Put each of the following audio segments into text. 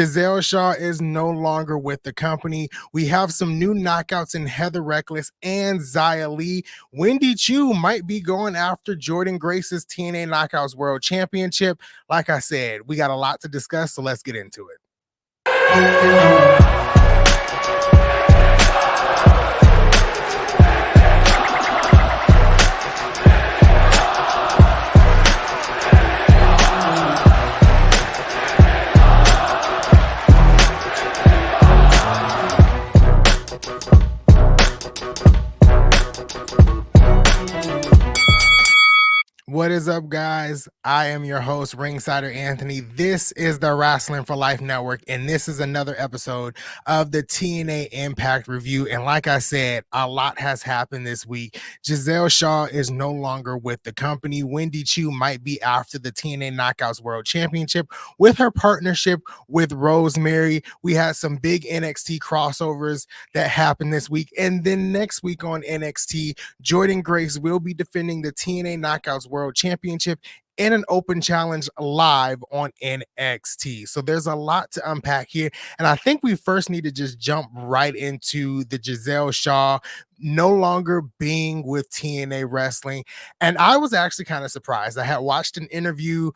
Giselle Shaw is no longer with the company. We have some new knockouts in Heather Reckless and Xia Li. Wendy Chu might be going after Jordan Grace's TNA Knockouts World Championship. Like I said, we got a lot to discuss, so let's get into it. What is up, guys? I am your host, Ringsider Anthony. This is the Wrasslin for Life Network, and this is another episode of the TNA Impact Review. And like I said, a lot has happened this week. Giselle Shaw is no longer with the company. Wendy Chu might be after the TNA Knockouts World Championship with her partnership with Rosemary. We had some big NXT crossovers that happened this week. And then next week on NXT, Jordan Grace will be defending the TNA Knockouts World Championship in an open challenge live on NXT. So there's a lot to unpack here. And I think we first need to just jump right into the Giselle Shaw no longer being with TNA Wrestling. And I was actually kind of surprised. I had watched an interview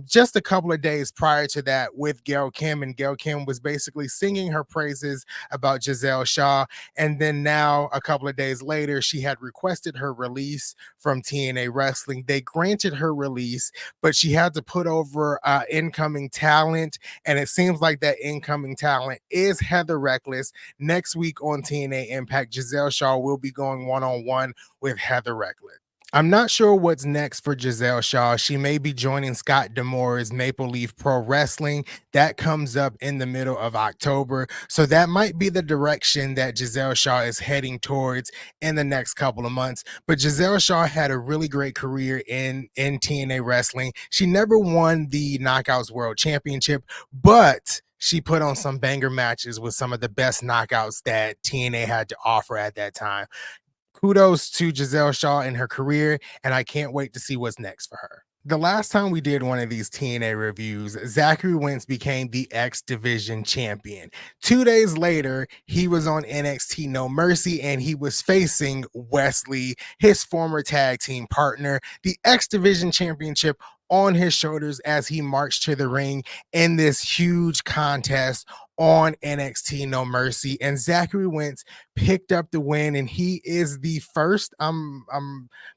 just a couple of days prior to that with Gail Kim, and Gail Kim was basically singing her praises about Giselle Shaw. And then now, a couple of days later, she had requested her release from TNA Wrestling. They granted her release, but she had to put over incoming talent. And it seems like that incoming talent is Heather Reckless. Next week on TNA Impact, Giselle Shaw will be going one-on-one with Heather Reckless. I'm not sure what's next for Giselle Shaw. She may be joining Scott D'Amore's Maple Leaf Pro Wrestling. That comes up in the middle of October. So that might be the direction that Giselle Shaw is heading towards in the next couple of months. But Giselle Shaw had a really great career in TNA Wrestling. She never won the Knockouts World Championship, but she put on some banger matches with some of the best knockouts that TNA had to offer at that time. Kudos to Giselle Shaw in her career, and I can't wait to see what's next for her. The last time we did one of these TNA reviews, Zachary Wentz became the X Division champion. 2 days later, he was on NXT No Mercy, and he was facing Wesley, his former tag team partner. The X Division championship on his shoulders as he marched to the ring in this huge contest on NXT No Mercy. And Zachary Wentz picked up the win, and he is the first, I'm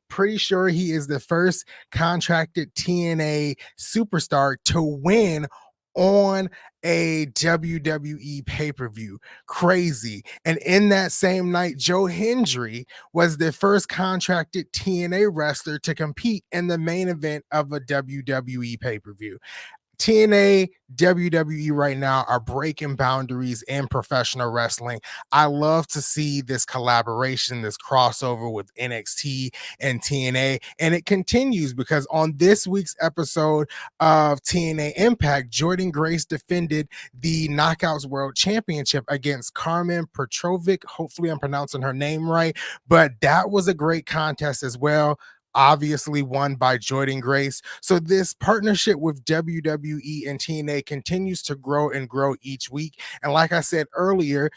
pretty sure he is the first contracted TNA superstar to win on a WWE pay-per-view. Crazy. And in that same night, Joe Hendry was the first contracted TNA wrestler to compete in the main event of a WWE pay-per-view. TNA, WWE right now are breaking boundaries in professional wrestling. I love to see this collaboration, this crossover with NXT and TNA, and it continues because on this week's episode of TNA Impact, Jordan Grace defended the Knockouts World Championship against Carmen Petrovic. Hopefully I'm pronouncing her name right, but that was a great contest as well, obviously won by Jordan Grace. So this partnership with WWE and TNA continues to grow and grow each week. And like I said earlier,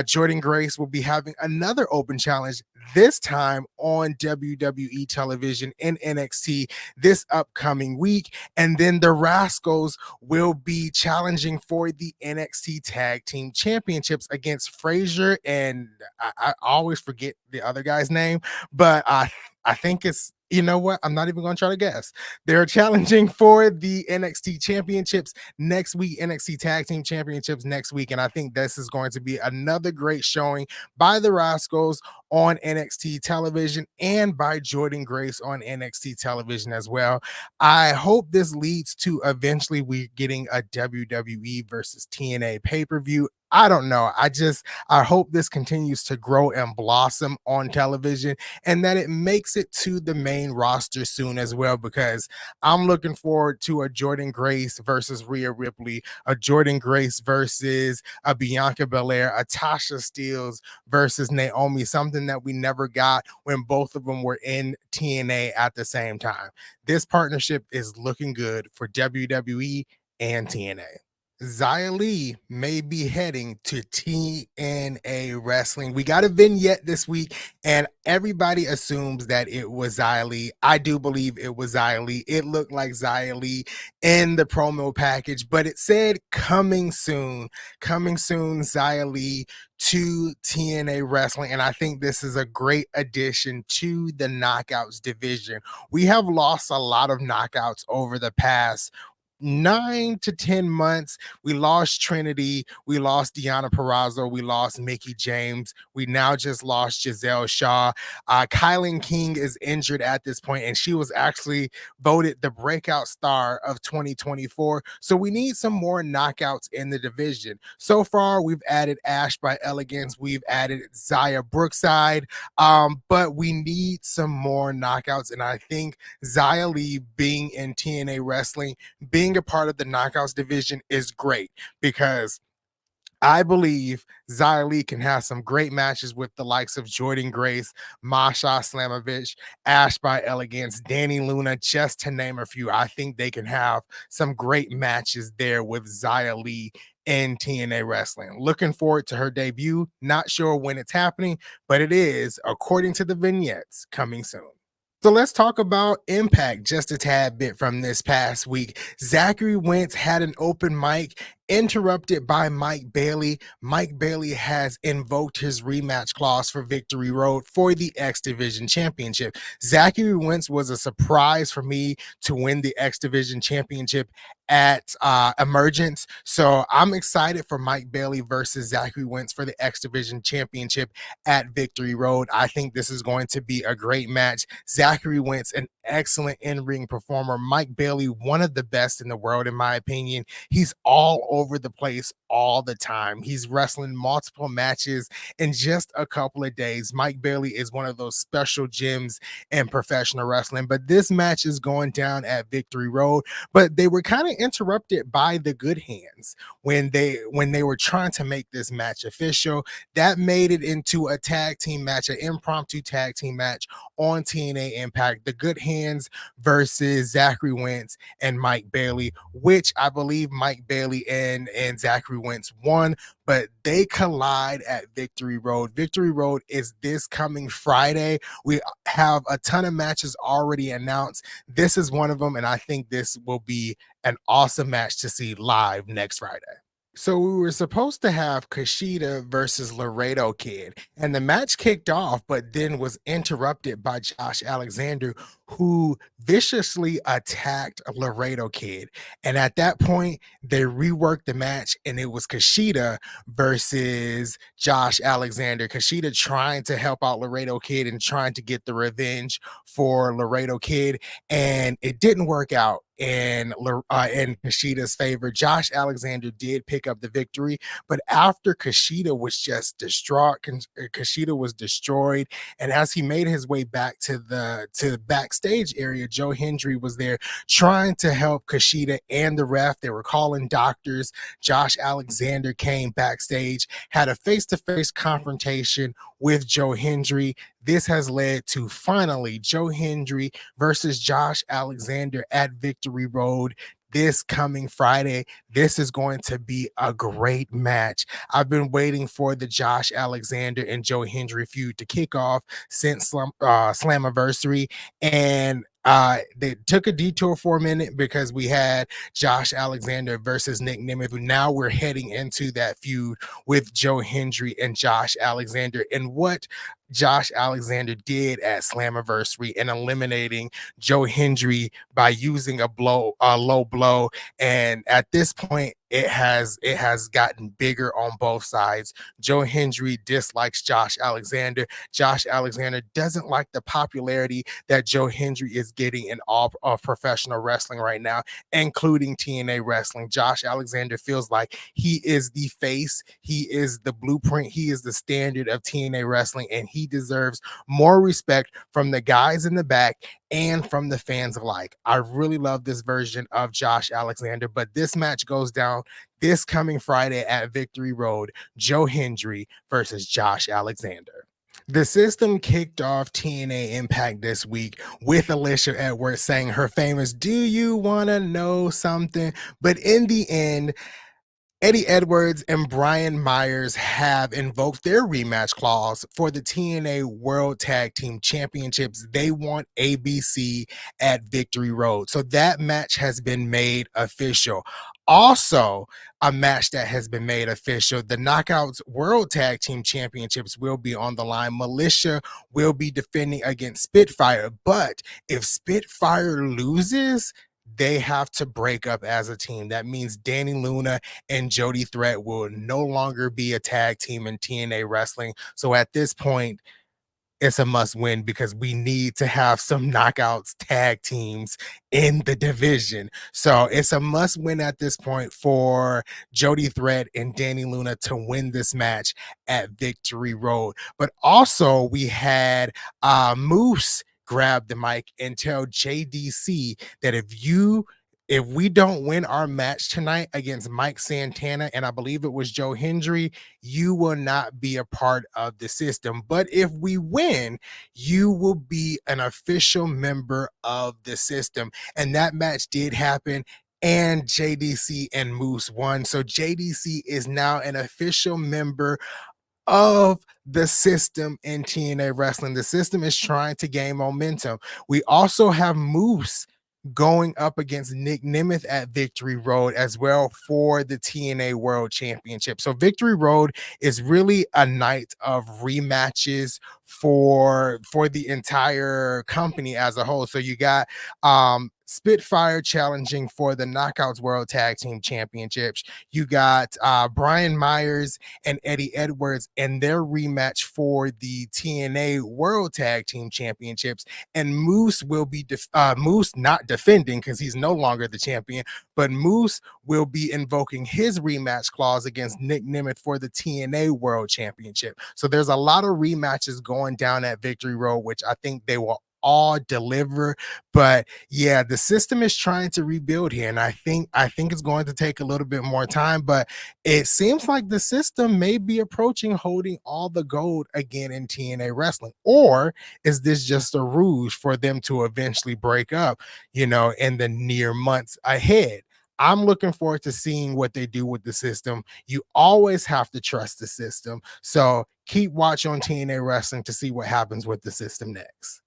Jordan Grace will be having another open challenge, this time on WWE television in NXT this upcoming week. And then the Rascals will be challenging for the NXT Tag Team Championships against Frazier, and I always forget the other guy's name, but I think it's, you know what? I'm not even going to try to guess. They're challenging for the NXT championships next week, NXT Tag Team Championships next week. And I think this is going to be another great showing by the Rascals on NXT television and by Jordan Grace on NXT television as well. I hope this leads to eventually we getting a WWE versus TNA pay-per-view. I don't know. I hope this continues to grow and blossom on television and that it makes it to the main roster soon as well, because I'm looking forward to a Jordan Grace versus Rhea Ripley, a Jordan Grace versus a Bianca Belair, a Tasha Steelz versus Naomi, something that we never got when both of them were in TNA at the same time. time. This partnership is looking good for WWE and TNA. Xia Li may be heading to TNA Wrestling. We got a vignette this week, and everybody assumes that it was Xia Li. I do believe it was Xia Li. It looked like Xia Li in the promo package, but it said coming soon, Xia Li to TNA Wrestling. And I think this is a great addition to the Knockouts division. We have lost a lot of knockouts over the past 9 to 10 months. We lost Trinity, we lost Deanna Perrazzo, we lost Mickey James, we now just lost Giselle Shaw. Kylan King is injured at this point, and she was actually voted the breakout star of 2024. So we need some more knockouts in the division. So far, we've added Ash by Elegance, we've added Zaya Brookside, but we need some more knockouts. And I think Xia Li being in TNA Wrestling, being a part of the knockouts division is great because I believe Xia Li can have some great matches with the likes of Jordan Grace, Masha Slamovich, Ash by Elegance, Danny Luna, just to name a few. I think they can have some great matches there with Xia Li in TNA Wrestling. Looking forward to her debut. Not sure when it's happening, but it is, according to the vignettes, coming soon. So let's talk about Impact just a tad bit from this past week. Zachary Wentz had an open mic interrupted by Mike Bailey. Mike Bailey has invoked his rematch clause for Victory Road for the X Division Championship. Zachary Wentz was a surprise for me to win the X Division Championship at Emergence. So I'm excited for Mike Bailey versus Zachary Wentz for the X Division Championship at Victory Road. I think this is going to be a great match. Zachary Wentz, an excellent in-ring performer. Mike Bailey, one of the best in the world, in my opinion. He's all over the place all the time. He's wrestling multiple matches in just a couple of days. Mike Bailey is one of those special gems in professional wrestling. But this match is going down at Victory Road. But they were kind of interrupted by the Good Hands when they were trying to make this match official. That made it into a tag team match, an impromptu tag team match on TNA Impact. The Good Hands versus Zachary Wentz and Mike Bailey, which I believe Mike Bailey and Zachary Wentz won, but they collide at Victory Road. Victory Road is this coming Friday. We have a ton of matches already announced. This is one of them, and I think this will be an awesome match to see live next Friday. So we were supposed to have Kushida versus Laredo Kid, and the match kicked off, but then was interrupted by Josh Alexander, who viciously attacked Laredo Kid. And at that point, they reworked the match, and it was Kushida versus Josh Alexander. Kushida trying to help out Laredo Kid and trying to get the revenge for Laredo Kid, and it didn't work out in Kushida's favor. Josh Alexander did pick up the victory, but after Kushida was just distraught, Kushida was destroyed, and as he made his way back to the backstage area, Joe Hendry was there trying to help Kushida and the ref. They were calling doctors. Josh Alexander came backstage, had a face-to-face confrontation with Joe Hendry. This has led to finally Joe Hendry versus Josh Alexander at Victory Road this coming Friday. This is going to be a great match. I've been waiting for the Josh Alexander and Joe Hendry feud to kick off since Slammiversary, and they took a detour for a minute because we had Josh Alexander versus Nick Nemeth. Now we're heading into that feud with Joe Hendry and Josh Alexander, and what Josh Alexander did at Slammiversary and eliminating Joe Hendry by using a low blow. And at this point, it has gotten bigger on both sides. Joe Hendry dislikes Josh Alexander. Josh Alexander doesn't like the popularity that Joe Hendry is getting in all of professional wrestling right now, including TNA wrestling. Josh Alexander feels like he is the face, he is the blueprint, he is the standard of TNA wrestling, and he deserves more respect from the guys in the back and from the fans alike. I really love this version of Josh Alexander, but this match goes down this coming Friday at Victory Road. Joe Hendry versus Josh Alexander. The system kicked off TNA Impact this week with Alicia Edwards saying her famous "Do you want to know something?" But in the end, Eddie Edwards and Brian Myers have invoked their rematch clause for the TNA World Tag Team Championships. They want ABC at Victory Road. So that match has been made official. Also, a match that has been made official, the Knockouts World Tag Team Championships will be on the line. Militia will be defending against Spitfire. But if Spitfire loses, they have to break up as a team. That means Danny Luna and Jody Threat will no longer be a tag team in TNA wrestling. So at this point, it's a must win because we need to have some knockouts tag teams in the division. So it's a must win at this point for Jody Threat and Danny Luna to win this match at Victory Road. But also we had Moose grab the mic and tell JDC that if we don't win our match tonight against Mike Santana, and I believe it was Joe Hendry, you will not be a part of the system. But if we win, you will be an official member of the system. And that match did happen. And JDC and Moose won. So JDC is now an official member of the system in TNA wrestling. The system is trying to gain momentum. We also have Moose going up against Nick Nemeth at Victory Road as well for the TNA World Championship. So Victory Road is really a night of rematches for the entire company as a whole. So you got Spitfire challenging for the Knockouts World Tag Team Championships. You got Brian Myers and Eddie Edwards and their rematch for the TNA World Tag Team Championships. And Moose will be Moose not defending because he's no longer the champion, but Moose will be invoking his rematch clause against Nick Nemeth for the TNA World Championship. So there's a lot of rematches going down at Victory Road, which I think they will all deliver. But yeah, the system is trying to rebuild here, and I think it's going to take a little bit more time, but it seems like the system may be approaching holding all the gold again in TNA wrestling. Or is this just a ruse for them to eventually break up, in the near months ahead? I'm looking forward to seeing what they do with the system. You always have to trust the system. So keep watch on TNA wrestling to see what happens with the system next.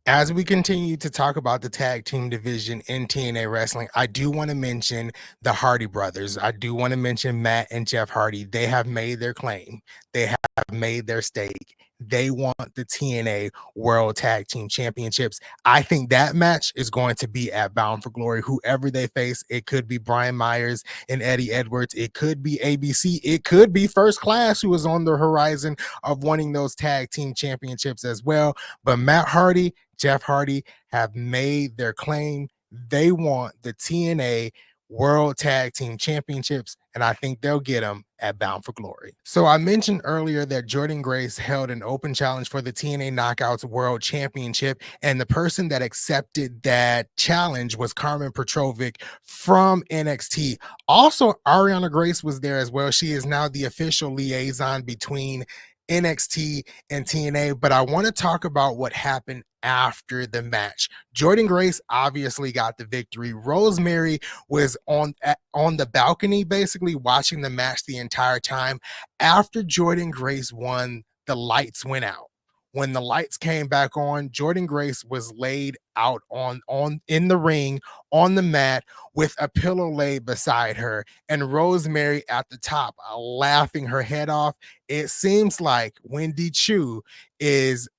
As we continue to talk about the tag team division in TNA wrestling, I do want to mention the Hardy brothers. I do want to mention Matt and Jeff Hardy. They have made their claim. They have made their stake. They want the TNA World Tag Team Championships. I think that match is going to be at Bound for Glory. Whoever they face, it could be Brian Myers and Eddie Edwards. It could be ABC. It could be First Class, who is on the horizon of winning those tag team championships as well. But Matt Hardy, Jeff Hardy have made their claim. They want the TNA World Tag Team Championships, and I think they'll get them at Bound for Glory. So I mentioned earlier that Jordan Grace held an open challenge for the TNA Knockouts World Championship, and the person that accepted that challenge was Carmen Petrovic from NXT. Also, Ariana Grace was there as well. She is now the official liaison between NXT and TNA, but I want to talk about what happened after the match. Jordan Grace obviously got the victory. Rosemary was on the balcony basically watching the match the entire time. After Jordan Grace won, the lights went out. When the lights came back on, Jordan Grace was laid out on in the ring on the mat with a pillow laid beside her, and Rosemary at the top laughing her head off. It seems like Wendy Chu is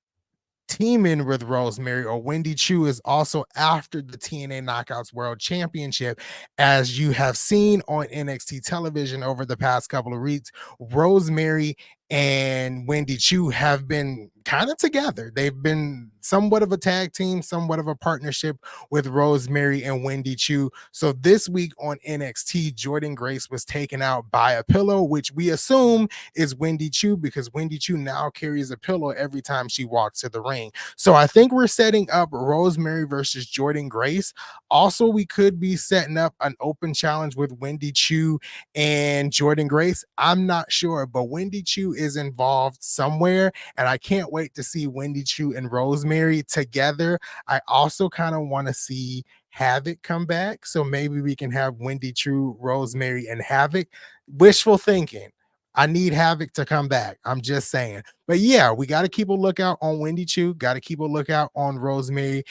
teaming with Rosemary, or Wendy Chu is also after the TNA Knockouts World Championship. As you have seen on NXT television over the past couple of weeks, Rosemary and Wendy Chu have been kind of together. They've been somewhat of a tag team, somewhat of a partnership with Rosemary and Wendy Chu. So this week on NXT, Jordan Grace was taken out by a pillow, which we assume is Wendy Chu, because Wendy Chu now carries a pillow every time she walks to the ring. So I think we're setting up Rosemary versus Jordan Grace. Also, we could be setting up an open challenge with Wendy Chu and Jordan Grace. I'm not sure, but Wendy Chu is involved somewhere, and I can't wait to see Wendy Chu and Rosemary together. I also kind of want to see Havoc come back. So maybe we can have Wendy True, Rosemary, and Havoc. Wishful thinking. I need Havoc to come back. I'm just saying. But yeah, we got to keep a lookout on Wendy Choo. Got to keep a lookout on Rosemary,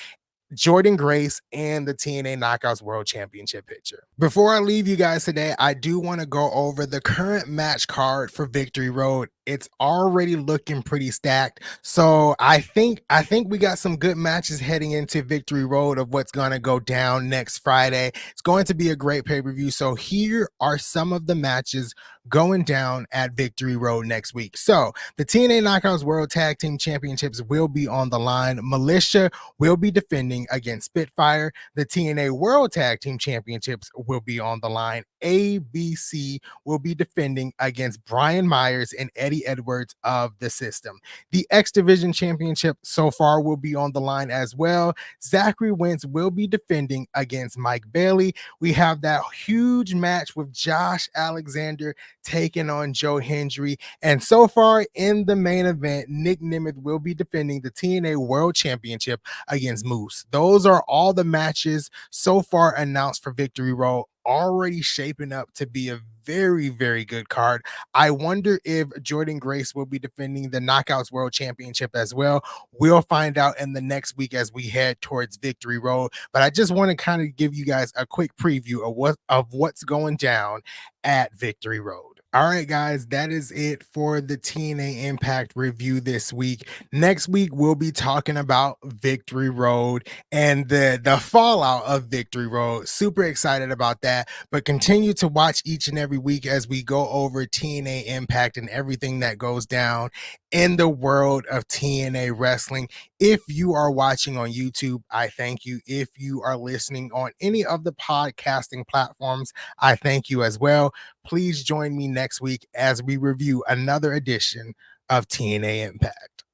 Jordan Grace, and the TNA Knockouts World Championship picture. Before I leave you guys today, I do want to go over the current match card for Victory Road. It's already looking pretty stacked. So I think we got some good matches heading into Victory Road of what's going to go down next Friday. It's going to be a great pay-per-view. So here are some of the matches going down at Victory Road next week. So the TNA Knockouts World Tag Team Championships will be on the line. Militia will be defending against Spitfire. The TNA World Tag Team Championships will be on the line. ABC will be defending against Brian Myers and Eddie Edwards of the System. The X Division Championship so far will be on the line as well. Zachary Wentz will be defending against Mike Bailey. We have that huge match with Josh Alexander taking on Joe Hendry. And so far in the main event, Nick Nemeth will be defending the TNA World Championship against Moose. Those are all the matches so far announced for Victory Road, already shaping up to be a very, very good card. I wonder if Jordan Grace will be defending the Knockouts World Championship as well. We'll find out in the next week as we head towards Victory Road. But I just want to kind of give you guys a quick preview of what's going down at Victory Road. All right, guys, that is it for the TNA Impact review this week. Next week, we'll be talking about Victory Road and the fallout of Victory Road. Super excited about that. But continue to watch each and every week as we go over TNA Impact and everything that goes down in the world of TNA wrestling. If you are watching on YouTube, I thank you. If you are listening on any of the podcasting platforms, I thank you as well. Please join me next week as we review another edition of TNA Impact.